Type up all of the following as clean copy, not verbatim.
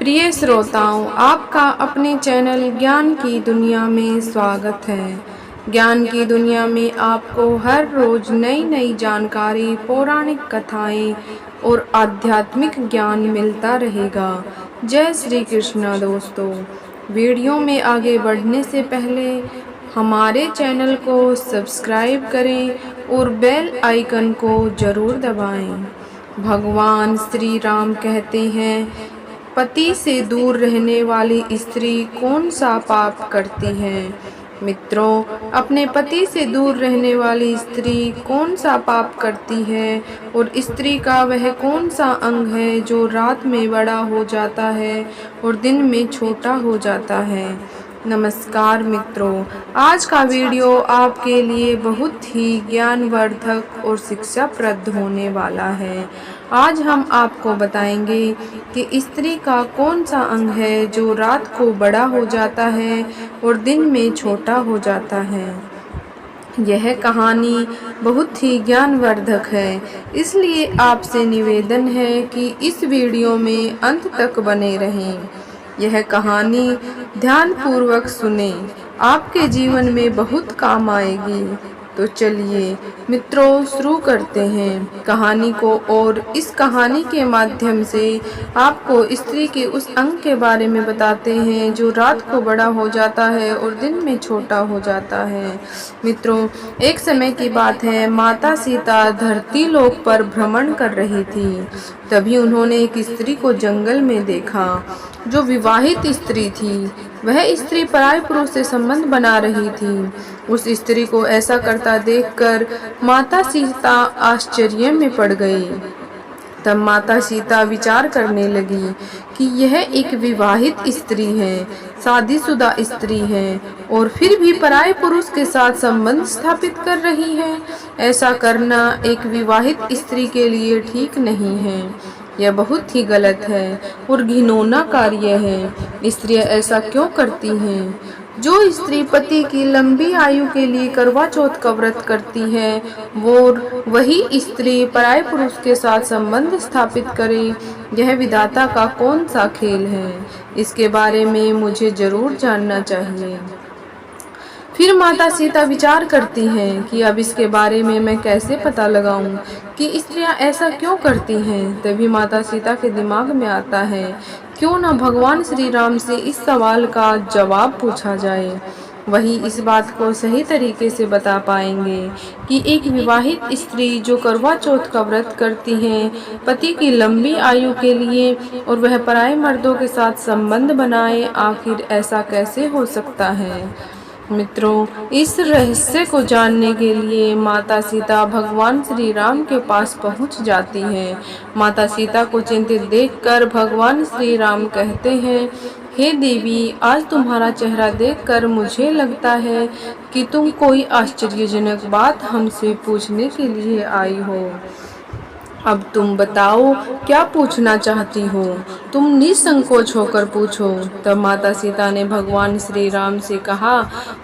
प्रिय श्रोताओं, आपका अपने चैनल ज्ञान की दुनिया में स्वागत है। ज्ञान की दुनिया में आपको हर रोज नई नई जानकारी, पौराणिक कथाएं और आध्यात्मिक ज्ञान मिलता रहेगा। जय श्री कृष्णा दोस्तों। वीडियो में आगे बढ़ने से पहले हमारे चैनल को सब्सक्राइब करें और बेल आइकन को ज़रूर दबाएं। भगवान श्री राम कहते हैं, पति से दूर रहने वाली स्त्री कौन सा पाप करती है। मित्रों, अपने पति से दूर रहने वाली स्त्री कौन सा पाप करती है और स्त्री का वह कौन सा अंग है जो रात में बड़ा हो जाता है और दिन में छोटा हो जाता है। नमस्कार मित्रों, आज का वीडियो आपके लिए बहुत ही ज्ञानवर्धक और शिक्षाप्रद होने वाला है। आज हम आपको बताएंगे कि स्त्री का कौन सा अंग है जो रात को बड़ा हो जाता है और दिन में छोटा हो जाता है। यह कहानी बहुत ही ज्ञानवर्धक है, इसलिए आपसे निवेदन है कि इस वीडियो में अंत तक बने रहें। यह कहानी ध्यानपूर्वक सुने, आपके जीवन में बहुत काम आएगी। तो चलिए मित्रों, शुरू करते हैं कहानी को। और इस कहानी के माध्यम से आपको स्त्री के उस अंग के बारे में बताते हैं जो रात को बड़ा हो जाता है और दिन में छोटा हो जाता है। मित्रों, एक समय की बात है, माता सीता धरती लोक पर भ्रमण कर रही थी। तभी उन्होंने एक स्त्री को जंगल में देखा जो विवाहित स्त्री थी। वह स्त्री पराये पुरुष से संबंध बना रही थी। उस स्त्री को ऐसा करता देखकर माता सीता आश्चर्य में पड़ गई। तब माता सीता विचार करने लगी कि यह एक विवाहित स्त्री है, शादीशुदा स्त्री है और फिर भी पराये पुरुष के साथ संबंध स्थापित कर रही है। ऐसा करना एक विवाहित स्त्री के लिए ठीक नहीं है। यह बहुत ही गलत है और घिनौना कार्य है। स्त्रियां ऐसा क्यों करती हैं? जो स्त्री पति की लंबी आयु के लिए करवा चौथ का व्रत करती है, वो वही स्त्री पराये पुरुष के साथ संबंध स्थापित करे। यह विधाता का कौन सा खेल है? इसके बारे में मुझे जरूर जानना चाहिए। फिर माता सीता विचार करती हैं कि अब इसके बारे में मैं कैसे पता लगाऊं कि स्त्रियां ऐसा क्यों करती हैं। तभी माता सीता के दिमाग में आता है, क्यों न भगवान श्री राम से इस सवाल का जवाब पूछा जाए। वही इस बात को सही तरीके से बता पाएंगे कि एक विवाहित स्त्री जो करवा चौथ का व्रत करती है पति की लंबी आयु के लिए और वह पराये मर्दों के साथ संबंध बनाए, आखिर ऐसा कैसे हो सकता है। मित्रों, इस रहस्य को जानने के लिए माता सीता भगवान श्री राम के पास पहुंच जाती हैं। माता सीता को चिंतित देखकर भगवान श्री राम कहते हैं, हे देवी, आज तुम्हारा चेहरा देखकर मुझे लगता है कि तुम कोई आश्चर्यजनक बात हमसे पूछने के लिए आई हो। अब तुम बताओ, क्या पूछना चाहती हो? तुम निसंकोच होकर पूछो। तब माता सीता ने भगवान श्री राम से कहा,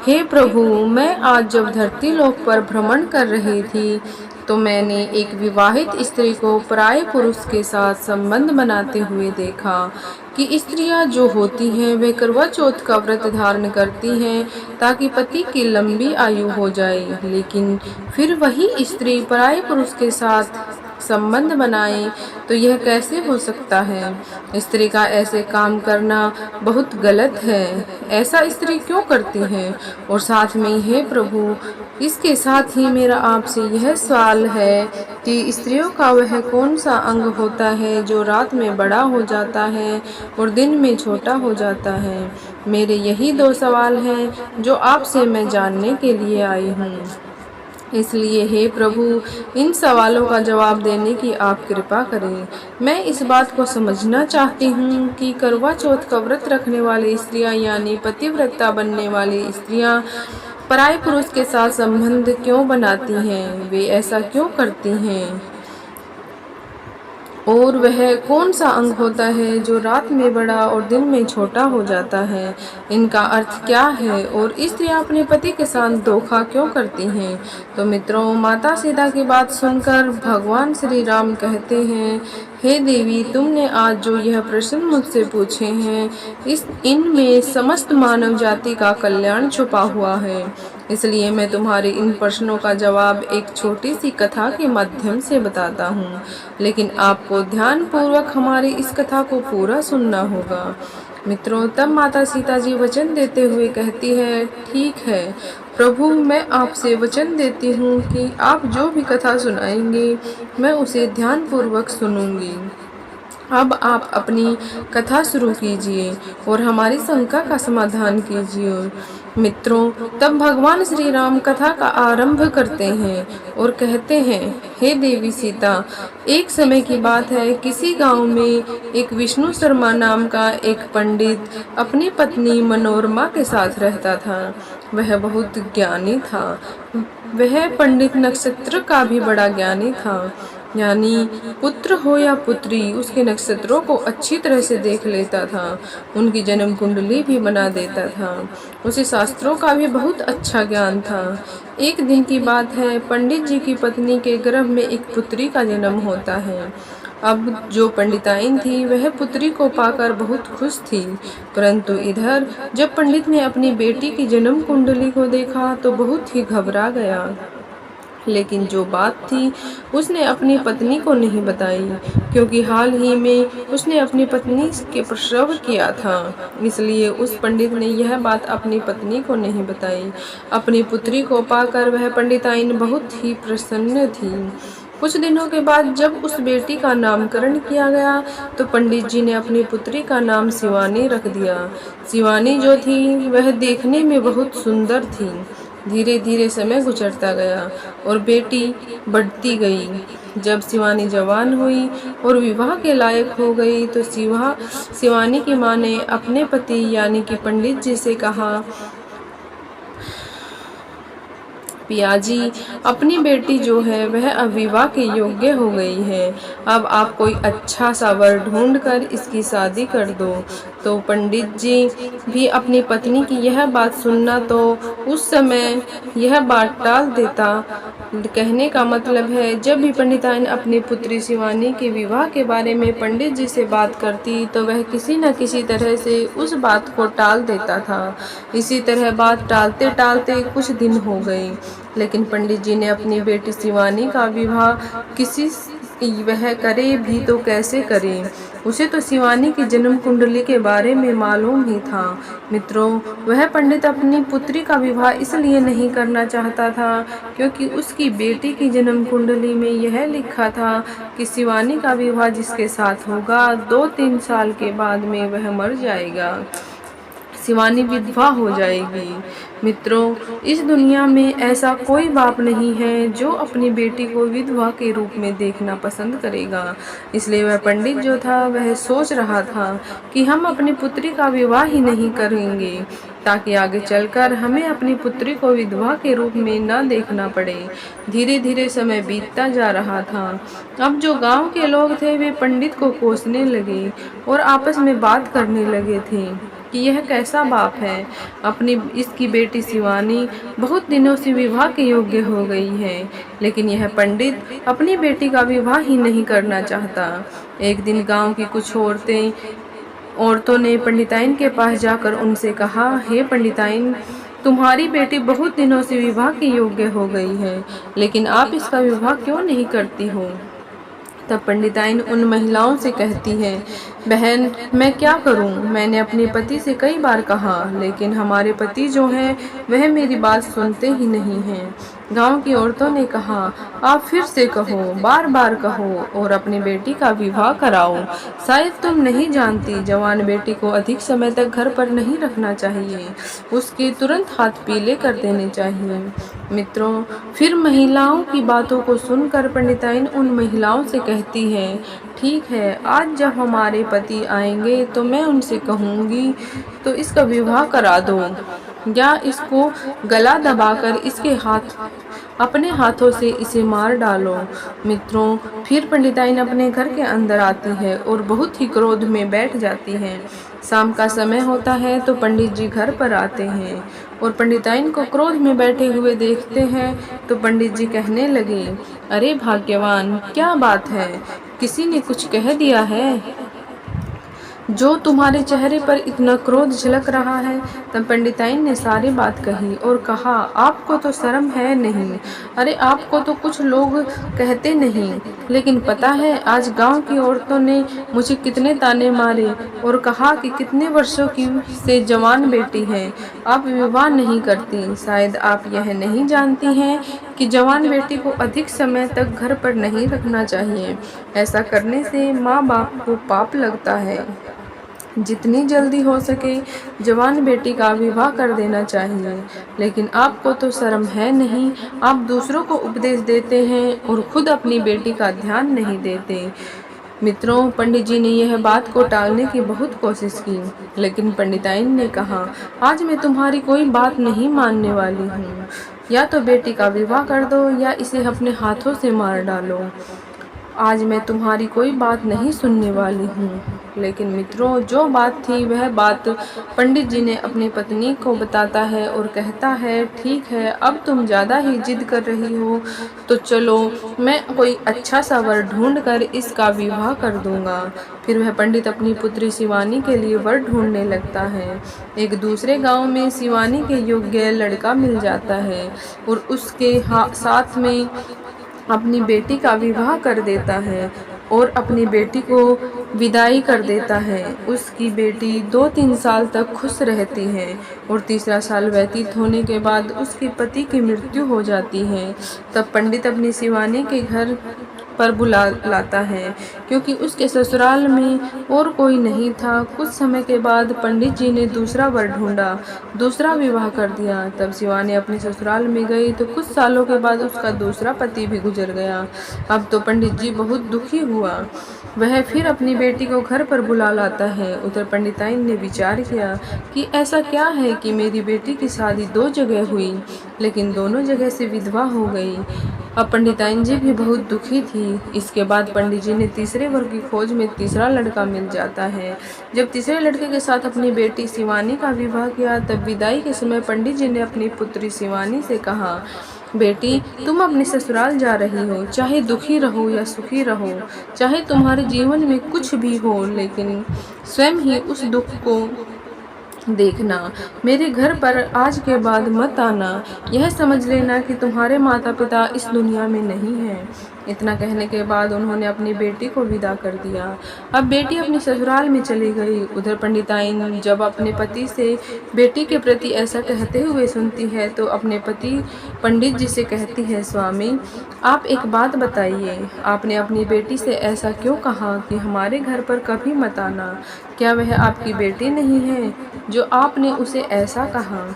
हे प्रभु, मैं आज जब धरती लोक पर भ्रमण कर रही थी तो मैंने एक विवाहित स्त्री को पराये पुरुष के साथ संबंध बनाते हुए देखा कि स्त्रियां जो होती हैं वे करवा चौथ का व्रत धारण करती हैं ताकि पति की लंबी आयु हो जाए, लेकिन फिर वही स्त्री पराये पुरुष के साथ संबंध बनाए, तो यह कैसे हो सकता है? स्त्री का ऐसे काम करना बहुत गलत है। ऐसा स्त्री क्यों करती है? और साथ में हे प्रभु, इसके साथ ही मेरा आपसे यह सवाल है कि स्त्रियों का वह कौन सा अंग होता है जो रात में बड़ा हो जाता है और दिन में छोटा हो जाता है। मेरे यही दो सवाल हैं जो आपसे मैं जानने के लिए आई हूँ। इसलिए हे प्रभु, इन सवालों का जवाब देने की आप कृपा करें। मैं इस बात को समझना चाहती हूँ कि करवा चौथ का व्रत रखने वाली स्त्रियाँ यानी पतिव्रता बनने वाली स्त्रियाँ पराये पुरुष के साथ संबंध क्यों बनाती हैं? वे ऐसा क्यों करती हैं? और वह कौन सा अंग होता है जो रात में बड़ा और दिन में छोटा हो जाता है? इनका अर्थ क्या है और स्त्रियां अपने पति के साथ धोखा क्यों करती हैं? तो मित्रों, माता सीता की बात सुनकर भगवान श्री राम कहते हैं, हे देवी, तुमने आज जो यह प्रश्न मुझसे पूछे हैं, इनमें समस्त मानव जाति का कल्याण छुपा हुआ है। इसलिए मैं तुम्हारे इन प्रश्नों का जवाब एक छोटी सी कथा के माध्यम से बताता हूँ, लेकिन आपको ध्यान पूर्वक हमारी इस कथा को पूरा सुनना होगा। मित्रों, तब माता सीता जी वचन देते हुए कहती है, ठीक है प्रभु, मैं आपसे वचन देती हूँ कि आप जो भी कथा सुनाएंगे मैं उसे ध्यान पूर्वक सुनूंगी। अब आप अपनी कथा शुरू कीजिए और हमारी शंका का समाधान कीजिए। मित्रों, तब भगवान श्री राम कथा का आरंभ करते हैं और कहते हैं, हे देवी सीता, एक समय की बात है, किसी गांव में एक विष्णु शर्मा नाम का एक पंडित अपनी पत्नी मनोरमा के साथ रहता था। वह बहुत ज्ञानी था। वह पंडित नक्षत्र का भी बड़ा ज्ञानी था, यानी पुत्र हो या पुत्री, उसके नक्षत्रों को अच्छी तरह से देख लेता था। उनकी जन्म कुंडली भी बना देता था। उसे शास्त्रों का भी बहुत अच्छा ज्ञान था। एक दिन की बात है, पंडित जी की पत्नी के गर्भ में एक पुत्री का जन्म होता है। अब जो पंडिताइन थी वह पुत्री को पाकर बहुत खुश थी, परंतु इधर जब पंडित ने अपनी बेटी की जन्म कुंडली को देखा तो बहुत ही घबरा गया। लेकिन जो बात थी उसने अपनी पत्नी को नहीं बताई, क्योंकि हाल ही में उसने अपनी पत्नी के प्रसव किया था। इसलिए उस पंडित ने यह बात अपनी पत्नी को नहीं बताई। अपनी पुत्री को पाकर वह पंडिताइन बहुत ही प्रसन्न थी। कुछ दिनों के बाद जब उस बेटी का नामकरण किया गया तो पंडित जी ने अपनी पुत्री का नाम शिवानी रख दिया। शिवानी जो थी वह देखने में बहुत सुंदर थी। धीरे धीरे समय गुजरता गया और बेटी बढ़ती गई। जब शिवानी जवान हुई और विवाह के लायक हो गई तो शिवानी की माँ ने अपने पति यानी कि पंडित जी से कहा, पियाजी, अपनी बेटी जो है वह अब विवाह के योग्य हो गई है। अब आप कोई अच्छा सा वर ढूंढकर इसकी शादी कर दो। तो पंडित जी भी अपनी पत्नी की यह बात सुनना तो उस समय यह बात टाल देता। कहने का मतलब है, जब भी पंडिताइन अपनी पुत्री शिवानी के विवाह के बारे में पंडित जी से बात करती तो वह किसी न किसी तरह से उस बात को टाल देता था। इसी तरह बात टालते टालते कुछ दिन हो गए, लेकिन पंडित जी ने अपनी बेटी शिवानी का विवाह वह करे भी तो कैसे करे। उसे तो शिवानी की जन्म कुंडली के बारे में मालूम ही था। मित्रों, वह पंडित अपनी पुत्री का विवाह इसलिए नहीं करना चाहता था क्योंकि उसकी बेटी की जन्म कुंडली में यह लिखा था कि शिवानी का विवाह जिसके साथ होगा 2-3 साल के बाद में वह मर जाएगा, शिवानी विधवा हो जाएगी। मित्रों, इस दुनिया में ऐसा कोई बाप नहीं है जो अपनी बेटी को विधवा के रूप में देखना पसंद करेगा। इसलिए वह पंडित जो था वह सोच रहा था कि हम अपनी पुत्री का विवाह ही नहीं करेंगे ताकि आगे चलकर हमें अपनी पुत्री को विधवा के रूप में न देखना पड़े। धीरे धीरे समय बीतता जा रहा था। अब जो गांव के लोग थे वे पंडित को कोसने लगे और आपस में बात करने लगे थे कि यह कैसा बाप है, इसकी बेटी शिवानी बहुत दिनों से विवाह के योग्य हो गई है, लेकिन यह पंडित अपनी बेटी का विवाह ही नहीं करना चाहता। एक दिन गांव की कुछ औरतों ने पंडिताइन के पास जाकर उनसे कहा, हे पंडिताइन, तुम्हारी बेटी बहुत दिनों से विवाह के योग्य हो गई है, लेकिन आप इसका विवाह क्यों नहीं करती हो? तब पंडिताइन उन महिलाओं से कहती है, बहन, मैं क्या करूं? मैंने अपने पति से कई बार कहा, लेकिन हमारे पति जो हैं वह मेरी बात सुनते ही नहीं हैं। गांव की औरतों ने कहा, आप फिर से कहो, बार बार कहो और अपनी बेटी का विवाह कराओ। शायद तुम नहीं जानती, जवान बेटी को अधिक समय तक घर पर नहीं रखना चाहिए, उसके तुरंत हाथ पीले कर देने चाहिए। मित्रों, फिर महिलाओं की बातों को सुनकर पंडिताइन उन महिलाओं से कहती है, ठीक है, आज जब हमारे पति आएंगे तो मैं उनसे कहूँगी तो इसका विवाह करा दो, या इसको गला दबाकर इसके हाथ अपने हाथों से इसे मार डालो। मित्रों, फिर पंडिताइन अपने घर के अंदर आती है और बहुत ही क्रोध में बैठ जाती है। शाम का समय होता है तो पंडित जी घर पर आते हैं और पंडिताइन को क्रोध में बैठे हुए देखते हैं तो पंडित जी कहने लगे, अरे भाग्यवान, क्या बात है, किसी ने कुछ कह दिया है जो तुम्हारे चेहरे पर इतना क्रोध झलक रहा है। तब पंडिताइन ने सारी बात कही और कहा, आपको तो शर्म है नहीं, अरे आपको तो कुछ लोग कहते नहीं, लेकिन पता है आज गांव की औरतों ने मुझे कितने ताने मारे और कहा कि कितने वर्षों की से जवान बेटी है, आप विवाह नहीं करती। शायद आप यह नहीं जानती हैं कि जवान बेटी को अधिक समय तक घर पर नहीं रखना चाहिए। ऐसा करने से माँ बाप को पाप लगता है। जितनी जल्दी हो सके जवान बेटी का विवाह कर देना चाहिए। लेकिन आपको तो शर्म है नहीं, आप दूसरों को उपदेश देते हैं और खुद अपनी बेटी का ध्यान नहीं देते। मित्रों, पंडित जी ने यह बात को टालने की बहुत कोशिश की, लेकिन पंडिताइन ने कहा, आज मैं तुम्हारी कोई बात नहीं मानने वाली हूँ। या तो बेटी का विवाह कर दो या इसे अपने हाथों से मार डालो। आज मैं तुम्हारी कोई बात नहीं सुनने वाली हूँ। लेकिन मित्रों, जो बात थी वह बात पंडित जी ने अपनी पत्नी को बताता है और कहता है, ठीक है, अब तुम ज़्यादा ही जिद कर रही हो तो चलो मैं कोई अच्छा सा वर ढूंढ कर इसका विवाह कर दूंगा। फिर वह पंडित अपनी पुत्री शिवानी के लिए वर ढूंढने लगता है। एक दूसरे गांव में शिवानी के योग्य लड़का मिल जाता है और उसके साथ में अपनी बेटी का विवाह कर देता है और अपनी बेटी को विदाई कर देता है। उसकी बेटी 2-3 साल तक खुश रहती है और तीसरा साल व्यतीत होने के बाद उसके पति की मृत्यु हो जाती है। तब पंडित अपनी शिवानी के घर पर बुला लाता है क्योंकि उसके ससुराल में और कोई नहीं था। कुछ समय के बाद पंडित जी ने दूसरा वर ढूंढा, दूसरा विवाह कर दिया। तब शिवानी अपने ससुराल में गई तो कुछ सालों के बाद उसका दूसरा पति भी गुजर गया। अब तो पंडित जी बहुत दुखी हुआ। वह फिर अपनी बेटी को घर पर बुला लाता है। उधर पंडिताइन ने विचार किया कि ऐसा क्या है कि मेरी बेटी की शादी 2 जगह हुई लेकिन दोनों जगह से विधवा हो गई। अब पंडिताइन जी भी बहुत दुखी थी। इसके बाद पंडित जी ने तीसरे वर की खोज में तीसरा लड़का मिल जाता है। जब तीसरे लड़के के साथ अपनी बेटी शिवानी का विवाह किया तब विदाई के समय पंडित जी ने अपनी पुत्री शिवानी से कहा, बेटी, तुम अपने ससुराल जा रही हो, चाहे दुखी रहो या सुखी रहो, चाहे तुम्हारे जीवन में कुछ भी हो, लेकिन स्वयं ही उस दुख को देखना। मेरे घर पर आज के बाद मत आना। यह समझ लेना कि तुम्हारे माता पिता इस दुनिया में नहीं हैं। इतना कहने के बाद उन्होंने अपनी बेटी को विदा कर दिया। अब बेटी अपने ससुराल में चली गई। उधर पंडिताइन जब अपने पति से बेटी के प्रति ऐसा कहते हुए सुनती है तो अपने पति पंडित जी से कहती है, स्वामी, आप एक बात बताइए, आपने अपनी बेटी से ऐसा क्यों कहा कि हमारे घर पर कभी मत आना? क्या वह आपकी बेटी नहीं है जो आपने उसे ऐसा कहा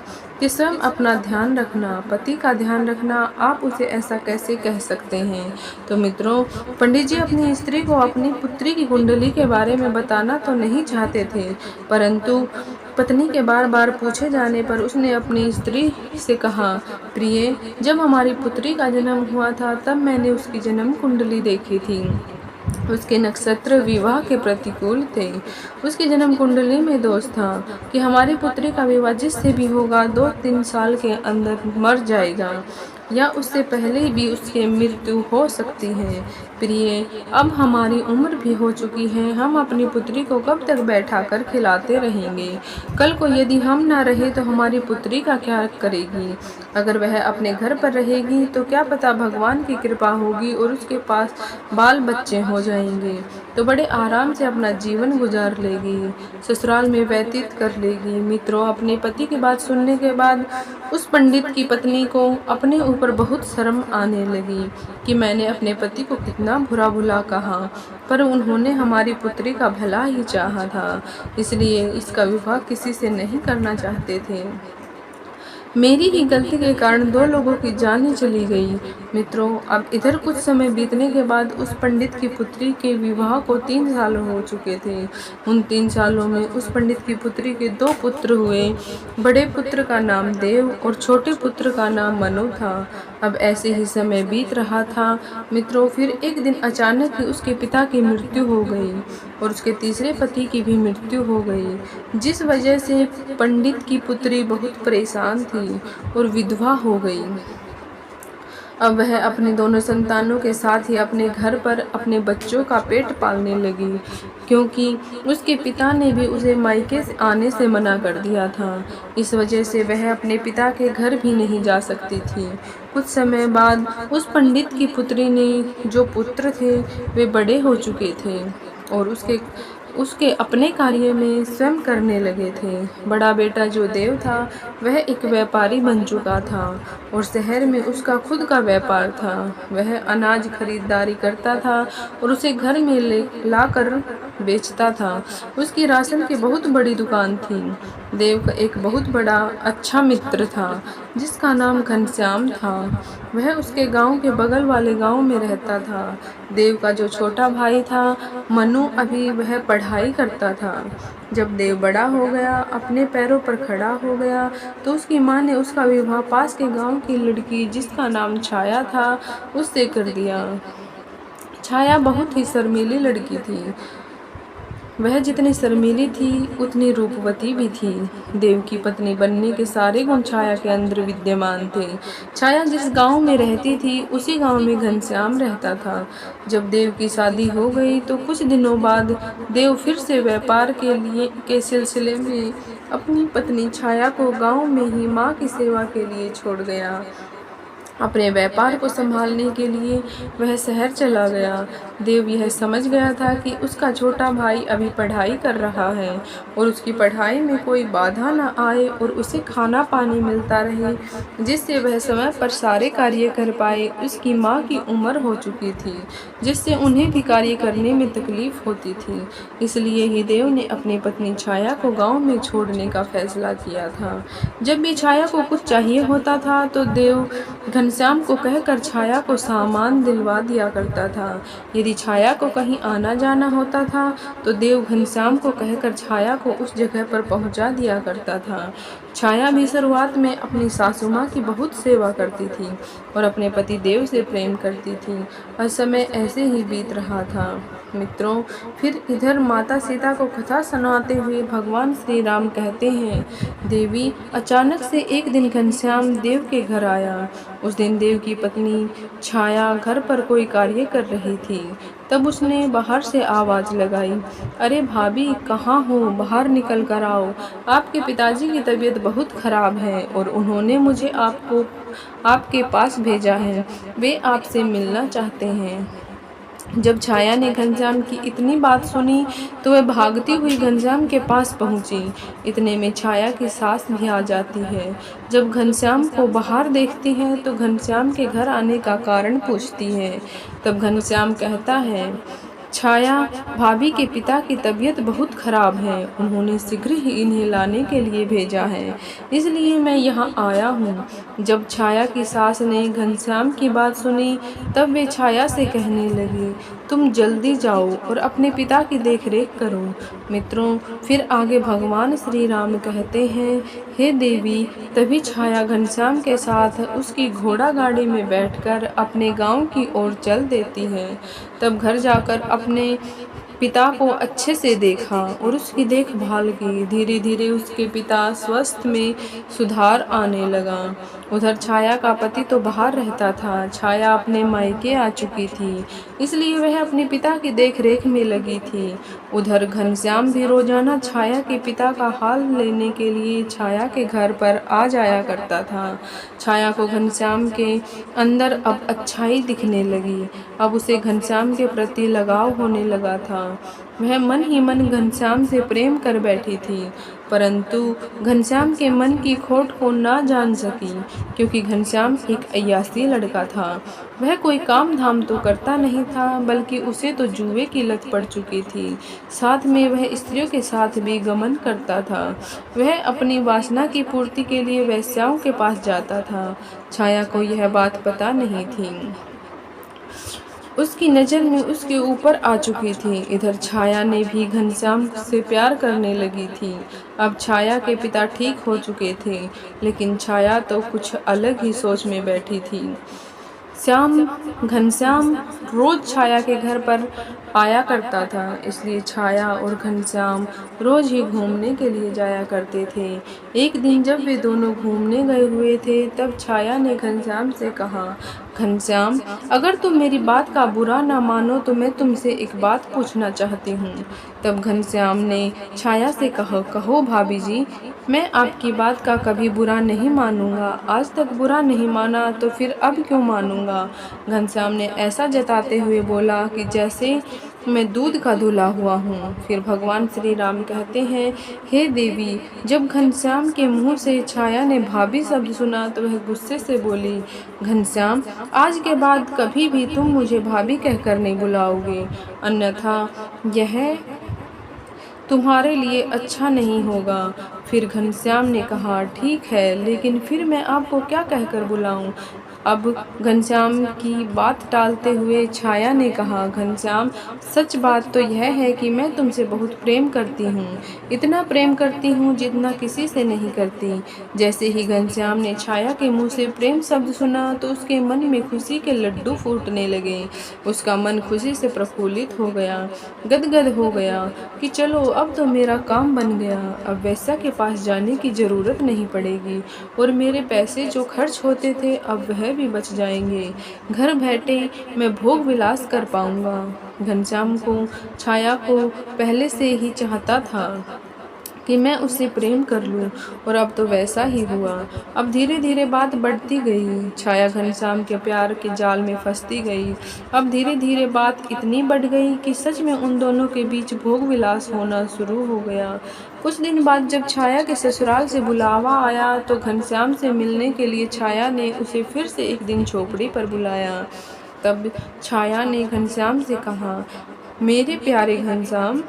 कि स्वयं अपना ध्यान रखना, पति का ध्यान रखना, आप उसे ऐसा कैसे कह सकते हैं? तो मित्रों, पंडित जी अपनी स्त्री को अपनी पुत्री की कुंडली के बारे में बताना तो नहीं चाहते थे, परंतु पत्नी के बार बार पूछे जाने पर उसने अपनी स्त्री से कहा, प्रिय, जब हमारी पुत्री का जन्म हुआ था तब मैंने उसकी जन्म कुंडली देखी थी। उसके नक्षत्र विवाह के प्रतिकूल थे। उसकी जन्म कुंडली में दोष था कि हमारी पुत्री का विवाह जिससे भी होगा 2-3 साल के अंदर मर जाएगा या उससे पहले भी उसकी मृत्यु हो सकती है। प्रिय, अब हमारी उम्र भी हो चुकी है, हम अपनी पुत्री को कब तक बैठा कर खिलाते रहेंगे? कल को यदि हम ना रहे तो हमारी पुत्री का क्या करेगी? अगर वह अपने घर पर रहेगी तो क्या पता भगवान की कृपा होगी और उसके पास बाल बच्चे हो जाएंगे तो बड़े आराम से अपना जीवन गुजार लेगी, ससुराल में व्यतीत कर लेगी। मित्रों, अपने पति की बात सुनने के बाद उस पंडित की पत्नी को अपने ऊपर बहुत शर्म आने लगी कि मैंने अपने पति को कितना बुरा भला कहा, पर उन्होंने हमारी पुत्री का भला ही चाहा था, इसलिए इसका विवाह किसी से नहीं करना चाहते थे। मेरी ही गलती के कारण 2 लोगों की जान ही चली गई। मित्रों, अब इधर कुछ समय बीतने के बाद उस पंडित की पुत्री के विवाह को 3 साल हो चुके थे। उन 3 सालों में उस पंडित की पुत्री के 2 पुत्र हुए। बड़े पुत्र का नाम देव और छोटे पुत्र का नाम मनु था। अब ऐसे ही समय बीत रहा था मित्रों। फिर एक दिन अचानक ही उसके पिता की मृत्यु हो गई और उसके तीसरे पति की भी मृत्यु हो गई, जिस वजह से पंडित की पुत्री बहुत परेशान थी और विधवा हो गई। अब वह अपने दोनों संतानों के साथ ही अपने घर पर अपने बच्चों का पेट पालने लगी, क्योंकि उसके पिता ने भी उसे मायके से आने से मना कर दिया था। इस वजह से वह अपने पिता के घर भी नहीं जा सकती थी। कुछ समय बाद उस पंडित की पुत्री ने जो पुत्र थे वे बड़े हो चुके थे और उसके उसके अपने कार्य में स्वयं करने लगे थे। बड़ा बेटा जो देव था वह एक व्यापारी बन चुका था और शहर में उसका खुद का व्यापार था। वह अनाज खरीदारी करता था और उसे घर में लाकर बेचता था। उसकी राशन की बहुत बड़ी दुकान थी। देव का एक बहुत बड़ा अच्छा मित्र था जिसका नाम घनश्याम था। वह उसके गांव के बगल वाले गांव में रहता था। देव का जो छोटा भाई था मनु, अभी वह पढ़ाई करता था। जब देव बड़ा हो गया, अपने पैरों पर खड़ा हो गया, तो उसकी माँ ने उसका विवाह पास के गांव की लड़की जिसका नाम छाया था उससे कर दिया। छाया बहुत ही शर्मीली लड़की थी। वह जितनी शर्मीली थी उतनी रूपवती भी थी। देव की पत्नी बनने के सारे गुण छाया के अंदर विद्यमान थे। छाया जिस गांव में रहती थी उसी गांव में घनश्याम रहता था। जब देव की शादी हो गई तो कुछ दिनों बाद देव फिर से व्यापार के सिलसिले में अपनी पत्नी छाया को गांव में ही माँ की सेवा के लिए छोड़ गया। अपने व्यापार को संभालने के लिए वह शहर चला गया। देव यह समझ गया था कि उसका छोटा भाई अभी पढ़ाई कर रहा है और उसकी पढ़ाई में कोई बाधा न आए और उसे खाना पानी मिलता रहे, जिससे वह समय पर सारे कार्य कर पाए। उसकी माँ की उम्र हो चुकी थी, जिससे उन्हें भी कार्य करने में तकलीफ होती थी। इसलिए ही देव ने अपनी पत्नी छाया को गाँव में छोड़ने का फैसला किया था। जब भी छाया को कुछ चाहिए होता था तो देव घनश्याम को कहकर छाया को सामान दिलवा दिया करता था। यदि छाया को कहीं आना जाना होता था तो देव घनश्याम को कहकर छाया को उस जगह पर पहुंचा दिया करता था। छाया भी शुरुआत में अपनी सासू माँ की बहुत सेवा करती थी और अपने पति देव से प्रेम करती थी और समय ऐसे ही बीत रहा था मित्रों। फिर इधर माता सीता को कथा सुनाते हुए भगवान श्री राम कहते हैं, देवी अचानक से एक दिन घनश्याम देव के घर आया। उस दिन देव की पत्नी छाया घर पर कोई कार्य कर रही थी। तब उसने बाहर से आवाज़ लगाई, अरे भाभी कहाँ हो, बाहर निकल कर आओ। आपके पिताजी की तबीयत बहुत खराब है और उन्होंने मुझे आपके पास भेजा है। वे आपसे मिलना चाहते हैं। जब छाया ने घनश्याम की इतनी बात सुनी तो वह भागती हुई घनश्याम के पास पहुंची। इतने में छाया की सास भी आ जाती है। जब घनश्याम को बाहर देखती है तो घनश्याम के घर आने का कारण पूछती है। तब घनश्याम कहता है, छाया भाभी के पिता की तबीयत बहुत खराब है, उन्होंने शीघ्र ही इन्हें लाने के लिए भेजा है, इसलिए मैं यहाँ आया हूँ। जब छाया की सास ने घनश्याम की बात सुनी तब वे छाया से कहने लगी, तुम जल्दी जाओ और अपने पिता की देखरेख करो। मित्रों फिर आगे भगवान श्री राम कहते हैं, हे देवी। तभी छाया घनश्याम के साथ उसकी घोड़ा गाड़ी में बैठकर अपने गांव की ओर चल देती है। तब घर जाकर अपने पिता को अच्छे से देखा और उसकी देखभाल की। धीरे धीरे उसके पिता स्वास्थ्य में सुधार आने लगा। उधर छाया का पति तो बाहर रहता था। छाया अपने मायके आ चुकी थी, इसलिए वह अपने पिता की देखरेख में लगी थी। उधर घनश्याम भी रोजाना छाया के पिता का हाल लेने के लिए छाया के घर पर आ जाया करता था। छाया को घनश्याम के अंदर अब अच्छाई दिखने लगी। अब उसे घनश्याम के प्रति लगाव होने लगा था। वह मन ही मन घनश्याम से प्रेम कर बैठी थी, परंतु घनश्याम के मन की खोट को ना जान सकी, क्योंकि घनश्याम एक अय्यासी लड़का था। वह कोई काम धाम तो करता नहीं था, बल्कि उसे तो जुए की लत पड़ चुकी थी। साथ में वह स्त्रियों के साथ भी गमन करता था। वह अपनी वासना की पूर्ति के लिए वेश्याओं के पास जाता था। छाया को यह बात पता नहीं थी। उसकी नज़र में उसके ऊपर आ चुकी थी। इधर छाया ने भी घनश्याम से प्यार करने लगी थी। अब छाया के पिता ठीक हो चुके थे, लेकिन छाया तो कुछ अलग ही सोच में बैठी थी। घनश्याम रोज छाया के घर पर आया करता था, इसलिए छाया और घनश्याम रोज ही घूमने के लिए जाया करते थे। एक दिन जब वे दोनों घूमने गए हुए थे, तब छाया ने घनश्याम से कहा, घनश्याम, अगर तुम मेरी बात का बुरा ना मानो तो मैं तुमसे एक बात पूछना चाहती हूँ। तब घनश्याम ने छाया से कहा, कहो भाभी जी, मैं आपकी बात का कभी बुरा नहीं मानूंगा। आज तक बुरा नहीं माना तो फिर अब क्यों मानूंगा। घनश्याम ने ऐसा जताते हुए बोला कि जैसे मैं दूध का धुला हुआ हूँ। फिर भगवान श्री राम कहते हैं, हे देवी, जब घनश्याम के मुंह से छाया ने भाभी शब्द सुना तो वह गुस्से से बोली, घनश्याम, आज के बाद कभी भी तुम मुझे भाभी कहकर नहीं बुलाओगे, अन्यथा यह तुम्हारे लिए अच्छा नहीं होगा। फिर घनश्याम ने कहा, ठीक है, लेकिन फिर मैं आपको क्या कहकर बुलाऊं। अब घनश्याम की बात टालते हुए छाया ने कहा, घनश्याम, सच बात तो यह है कि मैं तुमसे बहुत प्रेम करती हूँ। इतना प्रेम करती हूँ जितना किसी से नहीं करती। जैसे ही घनश्याम ने छाया के मुंह से प्रेम शब्द सुना तो उसके मन में खुशी के लड्डू फूटने लगे। उसका मन खुशी से प्रफुल्लित हो गया, गदगद हो गया कि चलो अब तो मेरा काम बन गया। अब वैसा के पास जाने की ज़रूरत नहीं पड़ेगी और मेरे पैसे जो खर्च होते थे अब वह भी बच जाएंगे। घर बैठे मैं भोग विलास कर पाऊंगा। घनश्याम को छाया को पहले से ही चाहता था कि मैं उससे प्रेम कर लूं, और अब तो वैसा ही हुआ। अब धीरे धीरे बात बढ़ती गई। छाया घनश्याम के प्यार के जाल में फंसती गई। अब धीरे धीरे बात इतनी बढ़ गई कि सच में उन दोनों के बीच भोग विलास होना शुरू हो गया। कुछ दिन बाद जब छाया के ससुराल से बुलावा आया तो घनश्याम से मिलने के लिए छाया ने उसे फिर से एक दिन झोपड़ी पर बुलाया। तब छाया ने घनश्याम से कहा, मेरे प्यारे घनश्याम,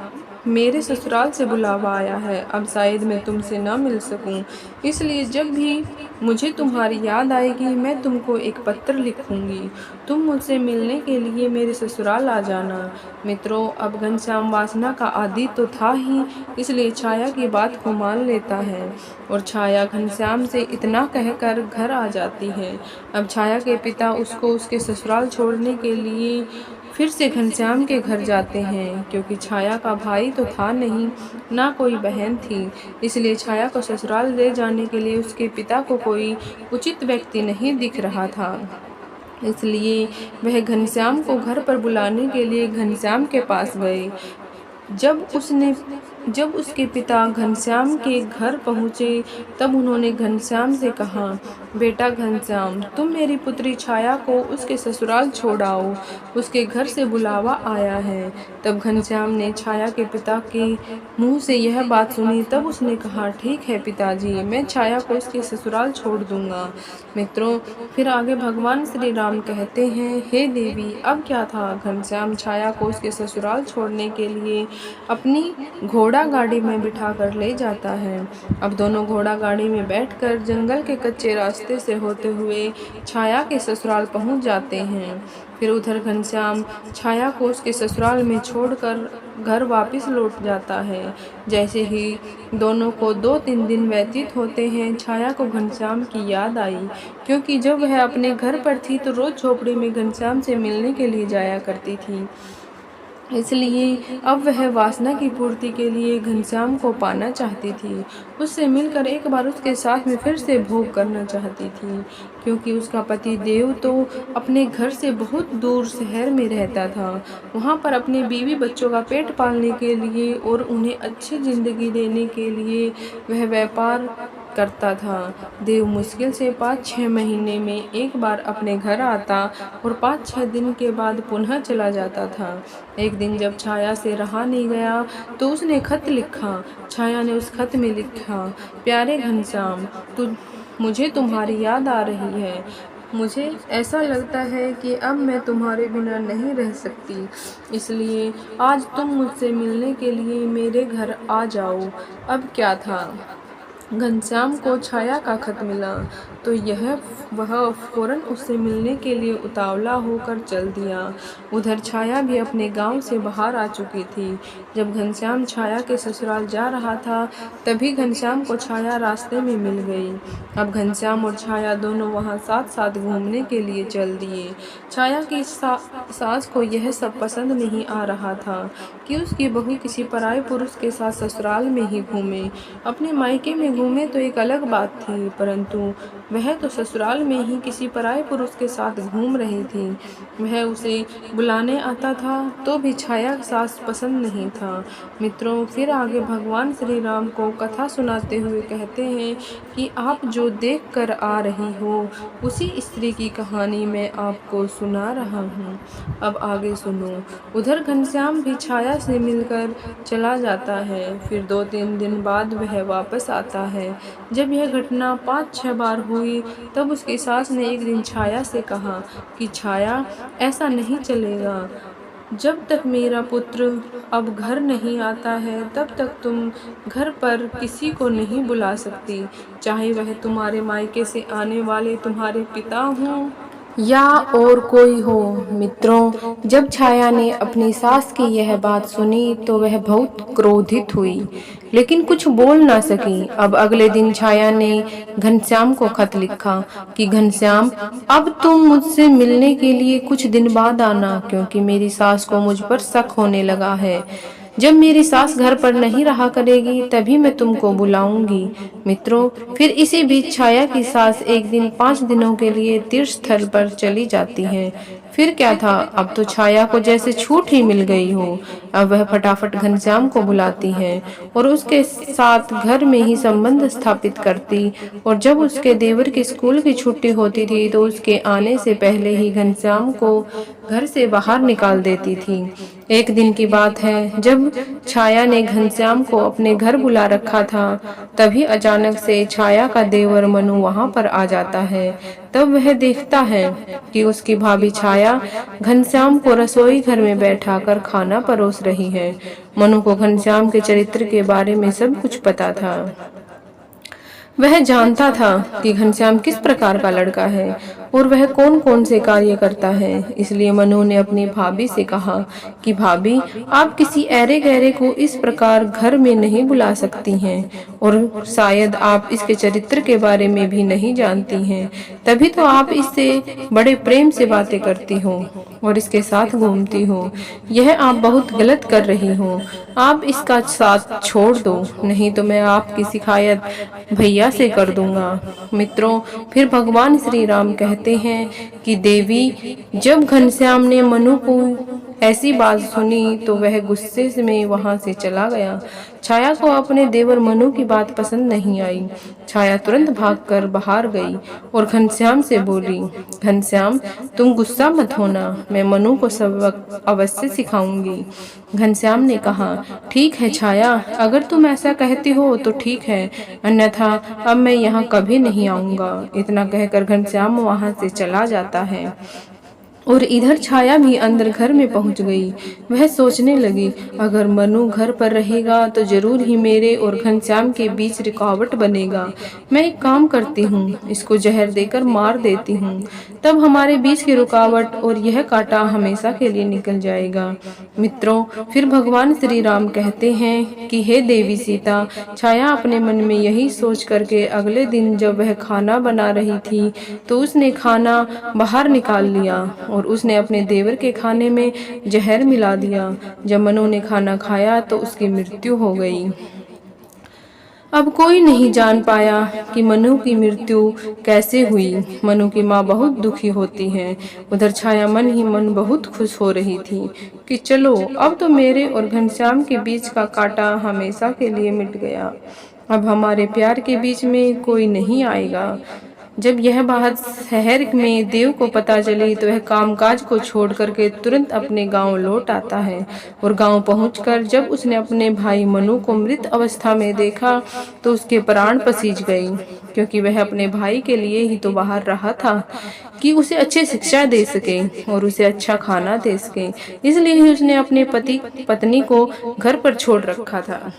मेरे ससुराल से बुलावा आया है, अब शायद मैं तुमसे ना मिल सकूं, इसलिए जब भी मुझे तुम्हारी याद आएगी मैं तुमको एक पत्र लिखूंगी। तुम मुझसे मिलने के लिए मेरे ससुराल आ जाना। मित्रों, अब घनश्याम वासना का आदी तो था ही, इसलिए छाया की बात को मान लेता है और छाया घनश्याम से इतना कहकर घर आ जाती है। अब छाया के पिता उसको उसके ससुराल छोड़ने के लिए फिर से घनश्याम के घर जाते हैं, क्योंकि छाया का भाई तो था नहीं, ना कोई बहन थी, इसलिए छाया को ससुराल ले जाने के लिए उसके पिता को कोई उचित व्यक्ति नहीं दिख रहा था। इसलिए वह घनश्याम को घर पर बुलाने के लिए घनश्याम के पास गए। जब उसके पिता घनश्याम के घर पहुँचे तब उन्होंने घनश्याम से कहा, बेटा घनश्याम, तुम मेरी पुत्री छाया को उसके ससुराल छोड़ आओ, उसके घर से बुलावा आया है। तब घनश्याम ने छाया के पिता के मुंह से यह बात सुनी तब उसने कहा, ठीक है पिताजी, मैं छाया को उसके ससुराल छोड़ दूंगा। मित्रों, फिर आगे भगवान श्री राम कहते हैं, हे देवी, अब क्या था। घनश्याम छाया को उसके ससुराल छोड़ने के लिए अपनी घोड़ा गाड़ी में बिठाकर ले जाता है। अब दोनों घोड़ा गाड़ी में बैठकर जंगल के कच्चे रास्ते से होते हुए छाया के ससुराल पहुंच जाते हैं। फिर उधर घनश्याम छाया को उसके ससुराल में छोड़कर घर वापस लौट जाता है। जैसे ही दोनों को 2-3 दिन व्यतीत होते हैं, छाया को घनश्याम की याद आई, क्योंकि जब वह अपने घर पर थी तो रोज झोपड़ी में घनश्याम से मिलने के लिए जाया करती थी। इसलिए अब वह वासना की पूर्ति के लिए घनश्याम को पाना चाहती थी। उससे मिलकर एक बार उसके साथ में फिर से भोग करना चाहती थी, क्योंकि उसका पति देव तो अपने घर से बहुत दूर शहर में रहता था। वहाँ पर अपने बीवी बच्चों का पेट पालने के लिए और उन्हें अच्छी ज़िंदगी देने के लिए वह व्यापार करता था। देव मुश्किल से 5-6 महीने में एक बार अपने घर आता और 5-6 दिन के बाद पुनः चला जाता था। एक दिन जब छाया से रहा नहीं गया तो उसने खत लिखा। छाया ने उस खत में लिखा, प्यारे घनश्याम, मुझे तुम्हारी याद आ रही है। मुझे ऐसा लगता है कि अब मैं तुम्हारे बिना नहीं रह सकती, इसलिए आज तुम मुझसे मिलने के लिए मेरे घर आ जाओ। अब क्या था। घनश्याम को छाया का खत मिला तो वह फौरन उससे मिलने के लिए उतावला होकर चल दिया। उधर छाया भी अपने गांव से बाहर आ चुकी थी। जब घनश्याम छाया के ससुराल जा रहा था तभी घनश्याम को छाया रास्ते में मिल गई। अब घनश्याम और छाया दोनों वहां साथ साथ घूमने के लिए चल दिए। छाया की सास को यह सब पसंद नहीं आ रहा था कि उसकी बहू किसी पराये पुरुष के साथ ससुराल में ही घूमे। अपने मायके में घूमे तो एक अलग बात थी, परंतु वह तो ससुराल में ही किसी पराये पुरुष के साथ घूम रही थी। वह उसे बुलाने आता था तो भी छाया सास पसंद नहीं था। मित्रों, फिर आगे भगवान श्री राम को कथा सुनाते हुए कहते हैं कि आप जो देख कर आ रही हो उसी स्त्री की कहानी मैं आपको सुना रहा हूँ। अब आगे सुनो। उधर घनश्याम भी छाया से मिलकर चला जाता है। फिर 2-3 दिन बाद वह वापस आता है। जब यह घटना 5-6 बार हुई तब उसकी सास ने एक दिन छाया से कहा कि छाया, ऐसा नहीं चलेगा। जब तक मेरा पुत्र अब घर नहीं आता है तब तक तुम घर पर किसी को नहीं बुला सकती, चाहे वह तुम्हारे मायके से आने वाले तुम्हारे पिता हों या और कोई हो। मित्रों, जब छाया ने अपनी सास की यह बात सुनी तो वह बहुत क्रोधित हुई, लेकिन कुछ बोल ना सकी। अब अगले दिन छाया ने घनश्याम को खत लिखा कि घनश्याम, अब तुम मुझसे मिलने के लिए कुछ दिन बाद आना, क्योंकि मेरी सास को मुझ पर शक होने लगा है। जब मेरी सास घर पर नहीं रहा करेगी तभी मैं तुमको बुलाऊंगी। मित्रों, फिर इसी बीच छाया की सास एक दिन 5 दिनों के लिए तीर्थ स्थल पर चली जाती है। फिर क्या था, अब तो छाया को जैसे छूट ही मिल गई हो। अब वह फटाफट घनश्याम को बुलाती है और उसके साथ घर में ही संबंध स्थापित करती, और जब उसके देवर की स्कूल की छुट्टी होती थी तो उसके आने से पहले ही घनश्याम को घर से बाहर निकाल देती थी। एक दिन की बात है, जब छाया ने घनश्याम को अपने घर बुला रखा था तभी अचानक से छाया का देवर मनु वहां पर आ जाता है। तब वह देखता है कि उसकी भाभी छाया घनश्याम को रसोई घर में बैठाकर खाना परोस रही है। मनु को घनश्याम के चरित्र के बारे में सब कुछ पता था। वह जानता था कि घनश्याम किस प्रकार का लड़का है और वह कौन कौन से कार्य करता है। इसलिए मनु ने अपनी भाभी से कहा कि भाभी, आप किसी ऐरे गहरे को इस प्रकार घर में नहीं बुला सकती हैं, और शायद आप इसके चरित्र के बारे में भी नहीं जानती हैं, तभी तो आप इससे बड़े प्रेम से बातें करती हो और इसके साथ घूमती हो। यह आप बहुत गलत कर रही हो। आप इसका साथ छोड़ दो, नहीं तो मैं आपकी शिकायत भैया से कर दूंगा। मित्रों, फिर भगवान श्री राम कहते हैं कि देवी, जब घनश्याम ने मनु को ऐसी बात सुनी तो वह गुस्से में वहां से चला गया। छाया को अपने देवर मनु की बात पसंद नहीं आई। छाया तुरंत भागकर बाहर गई और घनश्याम से बोली, घनश्याम, तुम गुस्सा मत होना, मैं मनु को सबक अवश्य सिखाऊंगी। घनश्याम ने कहा, ठीक है छाया, अगर तुम ऐसा कहती हो तो ठीक है, अन्यथा अब मैं यहाँ कभी नहीं आऊंगा। इतना कहकर घनश्याम वहां से चला जाता है और इधर छाया भी अंदर घर में पहुंच गई। वह सोचने लगी, अगर मनु घर पर रहेगा तो जरूर ही मेरे और घनश्याम के बीच रुकावट बनेगा। मैं एक काम करती हूँ, इसको जहर देकर मार देती हूँ, तब हमारे बीच की रुकावट और यह कांटा हमेशा के लिए निकल जाएगा। मित्रों, फिर भगवान श्री राम कहते हैं कि हे देवी सीता, छाया अपने मन में यही सोच करके अगले दिन जब वह खाना बना रही थी तो उसने खाना बाहर निकाल लिया और उसने अपने देवर के खाने में जहर मिला दिया। जब मनु ने खाना खाया तो उसकी मृत्यु हो गई। अब कोई नहीं जान पाया कि मनु की मृत्यु कैसे हुई। मनु की माँ बहुत दुखी होती है। उधर छाया मन ही मन बहुत खुश हो रही थी कि चलो, अब तो मेरे और घनश्याम के बीच का कांटा हमेशा के लिए मिट गया। अब हमारे प्यार के बीच में कोई नहीं आएगा। जब यह बात शहर में देव को पता चली तो वह कामकाज को छोड़ करके तुरंत अपने गांव लौट आता है, और गांव पहुंचकर जब उसने अपने भाई मनु को मृत अवस्था में देखा तो उसके प्राण पसीज गई, क्योंकि वह अपने भाई के लिए ही तो बाहर रहा था कि उसे अच्छी शिक्षा दे सके और उसे अच्छा खाना दे सके। इसलिए ही उसने अपने पत्नी को घर पर छोड़ रखा था।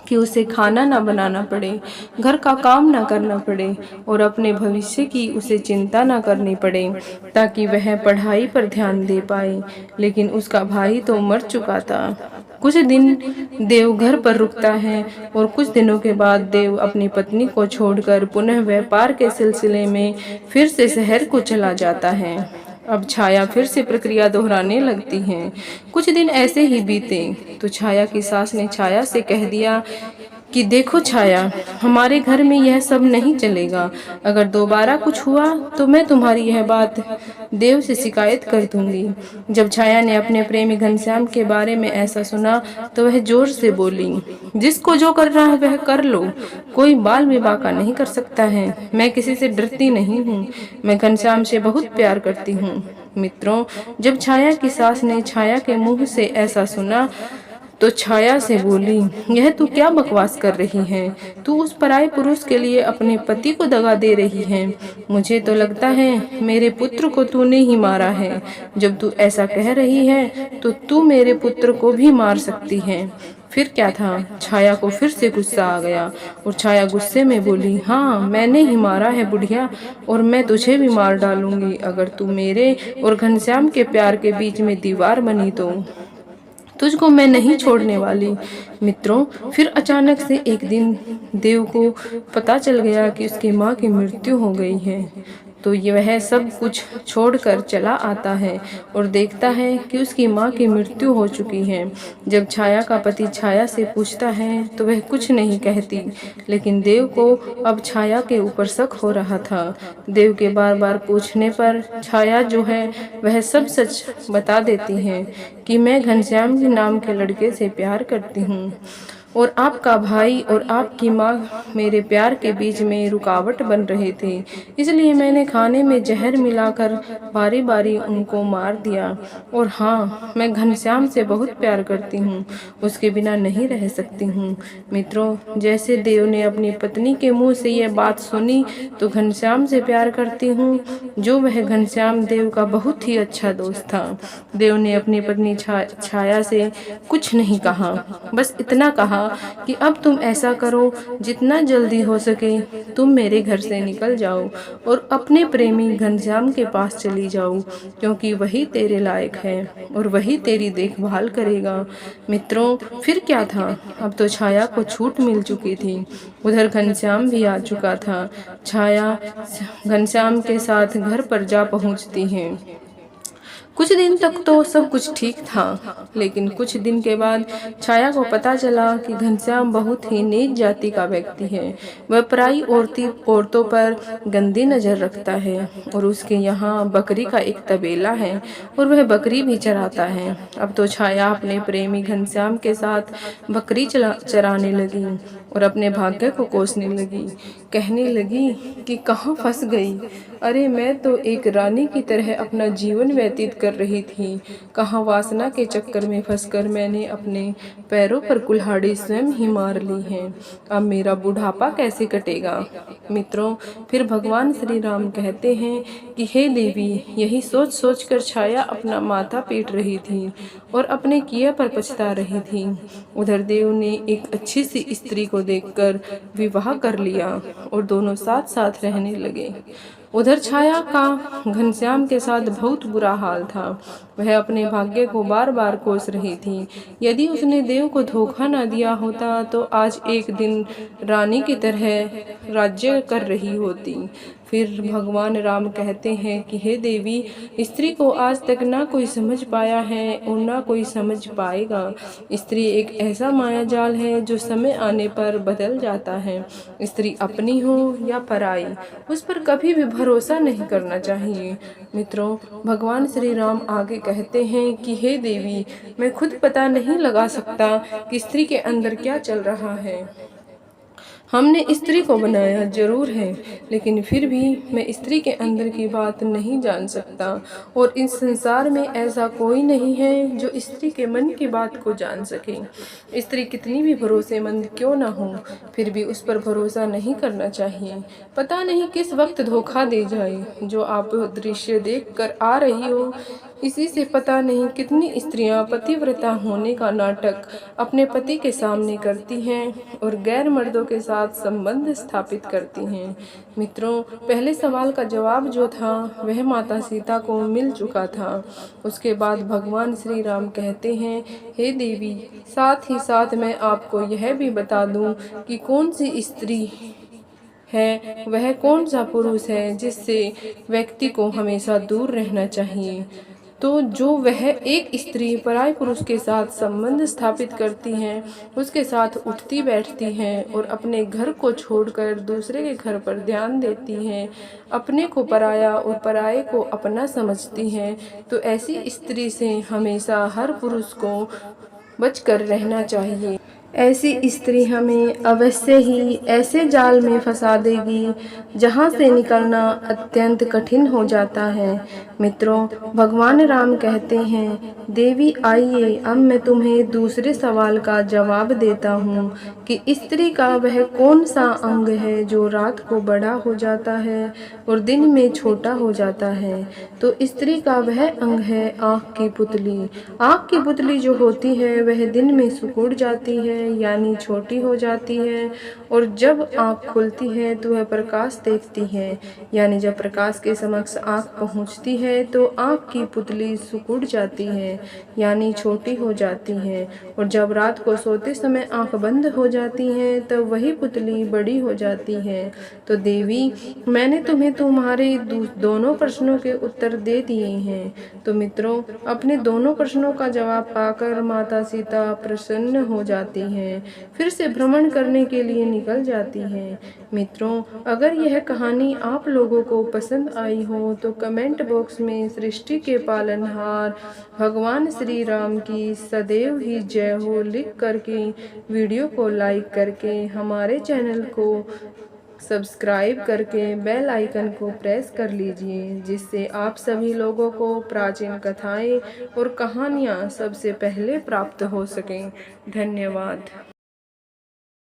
कि उसे खाना ना बनाना पड़े, घर का काम ना करना पड़े और अपने भविष्य की उसे चिंता ना करनी पड़े, ताकि वह पढ़ाई पर ध्यान दे पाए। लेकिन उसका भाई तो मर चुका था। कुछ दिन देव घर पर रुकता है और कुछ दिनों के बाद देव अपनी पत्नी को छोड़कर पुनः व्यापार के सिलसिले में फिर से शहर को चला जाता है। अब छाया फिर से प्रक्रिया दोहराने लगती है। कुछ दिन ऐसे ही बीते तो छाया की सास ने छाया से कह दिया कि देखो छाया, हमारे घर में यह सब नहीं चलेगा। अगर दोबारा कुछ हुआ तो मैं तुम्हारी यह बात देव से शिकायत कर दूंगी। जब छाया ने अपने प्रेमी घनश्याम के बारे में ऐसा सुना तो वह जोर से बोली, जिसको जो करना है वह कर लो, कोई बाल विवाह का नहीं कर सकता है। मैं किसी से डरती नहीं हूँ, मैं घनश्याम से बहुत प्यार करती हूँ। मित्रों, जब छाया की सास ने छाया के मुंह से ऐसा सुना तो छाया से बोली, यह तू क्या बकवास कर रही है? तू उस पराये पुरुष के लिए अपने पति को दगा दे रही है। मुझे तो लगता है मेरे पुत्र को तूने ही मारा है। जब तू ऐसा कह रही है तो तू मेरे पुत्र को भी मार सकती है। फिर क्या था? छाया को फिर से गुस्सा आ गया और छाया गुस्से में बोली, हाँ, मैंने ही मारा है बुढ़िया, और मैं तुझे भी मार डालूंगी अगर तू मेरे और घनश्याम के प्यार के बीच में दीवार बनी तो। तुझको मैं नहीं छोड़ने वाली। मित्रों, फिर अचानक से एक दिन देव को पता चल गया कि उसकी माँ की मृत्यु हो गई है। तो वह सब कुछ छोड़कर चला आता है और देखता है कि उसकी माँ की मृत्यु हो चुकी है। जब छाया का पति छाया से पूछता है तो वह कुछ नहीं कहती, लेकिन देव को अब छाया के ऊपर शक हो रहा था। देव के बार बार पूछने पर छाया जो है वह सब सच बता देती है कि मैं घनश्याम के नाम के लड़के से प्यार करती हूँ और आपका भाई और आपकी माँ मेरे प्यार के बीच में रुकावट बन रहे थे, इसलिए मैंने खाने में जहर मिलाकर बारी बारी उनको मार दिया। और हाँ, मैं घनश्याम से बहुत प्यार करती हूँ, उसके बिना नहीं रह सकती हूँ। मित्रों, जैसे देव ने अपनी पत्नी के मुंह से यह बात सुनी तो घनश्याम से प्यार करती हूँ, जो वह घनश्याम देव का बहुत ही अच्छा दोस्त था। देव ने अपनी पत्नी छाया से कुछ नहीं कहा, बस इतना कहा कि अब तुम ऐसा करो, जितना जल्दी हो सके तुम मेरे घर से निकल जाओ और अपने प्रेमी घनश्याम के पास चली जाओ, क्योंकि वही तेरे लायक है और वही तेरी देखभाल करेगा। मित्रों, फिर क्या था? अब तो छाया को छूट मिल चुकी थी। उधर घनश्याम भी आ चुका था। छाया घनश्याम के साथ घर पर जा पहुंचती है। कुछ दिन तक तो सब कुछ ठीक था, लेकिन कुछ दिन के बाद छाया को पता चला कि घनश्याम बहुत ही नीच जाति का व्यक्ति है। वह पराई औरतों पर गंदी नजर रखता है और उसके यहाँ बकरी का एक तबेला है और वह बकरी भी चराता है। अब तो छाया अपने प्रेमी घनश्याम के साथ बकरी चराने लगी और अपने भाग्य को कोसने लगी। कहने लगी कि कहाँ फंस गई? अरे, मैं तो एक रानी की तरह अपना जीवन व्यतीत कर रही थी, कहाँ वासना के चक्कर में फंसकर मैंने अपने पैरों पर कुल्हाड़ी स्वयं ही मार ली है। अब मेरा बुढ़ापा कैसे कटेगा? मित्रों, फिर भगवान श्री राम कहते हैं कि हे देवी, यही सोच सोच कर छाया अपना माथा पीट रही थी और अपने किए पर पछता रही थी। उधर देव ने एक अच्छी सी स्त्री को देखकर विवाह कर लिया और दोनों साथ साथ रहने लगे। उधर छाया का घनश्याम के साथ बहुत बुरा हाल था। वह अपने भाग्य को बार बार कोस रही थी। यदि उसने देव को धोखा न दिया होता तो आज एक दिन रानी की तरह राज्य कर रही होती। फिर भगवान राम कहते हैं कि हे देवी, स्त्री को आज तक ना कोई समझ पाया है और ना कोई समझ पाएगा। स्त्री एक ऐसा मायाजाल है जो समय आने पर बदल जाता है। स्त्री अपनी हो या पराई, उस पर कभी भी भरोसा नहीं करना चाहिए। मित्रों, भगवान श्री राम आगे कहते हैं कि हे देवी, मैं खुद पता नहीं लगा सकता कि स्त्री के अंदर क्या चल रहा है। हमने स्त्री को बनाया जरूर है, लेकिन फिर भी मैं स्त्री के अंदर की बात नहीं जान सकता, और इस संसार में ऐसा कोई नहीं है जो स्त्री के मन की बात को जान सके। स्त्री कितनी भी भरोसेमंद क्यों ना हो, फिर भी उस पर भरोसा नहीं करना चाहिए। पता नहीं किस वक्त धोखा दे जाए। जो आप दृश्य देख कर आ रही हो, इसी से पता नहीं कितनी स्त्रियां पतिव्रता होने का नाटक अपने पति के सामने करती हैं और गैर मर्दों के साथ संबंध स्थापित करती हैं। मित्रों, पहले सवाल का जवाब जो था वह माता सीता को मिल चुका था। उसके बाद भगवान श्री राम कहते हैं, हे देवी, साथ ही साथ मैं आपको यह भी बता दूं कि कौन सी स्त्री है, वह कौन सा पुरुष है जिससे व्यक्ति को हमेशा दूर रहना चाहिए। तो जो वह एक स्त्री पराये पुरुष के साथ संबंध स्थापित करती हैं, उसके साथ उठती बैठती हैं और अपने घर को छोड़कर दूसरे के घर पर ध्यान देती हैं, अपने को पराया और पराये को अपना समझती हैं, तो ऐसी स्त्री से हमेशा हर पुरुष को बचकर रहना चाहिए। ऐसी स्त्री हमें अवश्य ही ऐसे जाल में फंसा देगी जहां से निकलना अत्यंत कठिन हो जाता है। मित्रों, भगवान राम कहते हैं, देवी आइए, अब मैं तुम्हें दूसरे सवाल का जवाब देता हूँ कि स्त्री का वह कौन सा अंग है जो रात को बड़ा हो जाता है और दिन में छोटा हो जाता है। तो स्त्री का वह अंग है आँख की पुतली। आँख की पुतली जो होती है वह दिन में सिकुड़ जाती है, यानी छोटी हो जाती है, और जब आँख खुलती है तो वह प्रकाश देखती है, यानी जब प्रकाश के समक्ष आँख पहुँचती है तो आँख की पुतली सिकुड़ जाती है, यानी छोटी हो जाती है, और जब रात को सोते समय आँख बंद हो जाती है तब वही पुतली बड़ी हो जाती है। तो देवी, मैंने तुम्हें तुम्हारे दोनों प्रश्नों के उत्तर दे दिए हैं। तो मित्रों, अपने दोनों प्रश्नों का जवाब पाकर माता सीता प्रसन्न हो जाती हैं, फिर से भ्रमण करने के लिए निकल जाती हैं। मित्रों, अगर यह कहानी आप लोगों को पसंद आई हो तो कमेंट बॉक्स में सृष्टि के पालनहार भगवान श्री राम की सदैव ही जय हो लिख करके वीडियो को लाइक करके हमारे चैनल को सब्सक्राइब करके बेल आइकन को प्रेस कर लीजिए, जिससे आप सभी लोगों को प्राचीन कथाएं और कहानियां सबसे पहले प्राप्त हो सकें। धन्यवाद।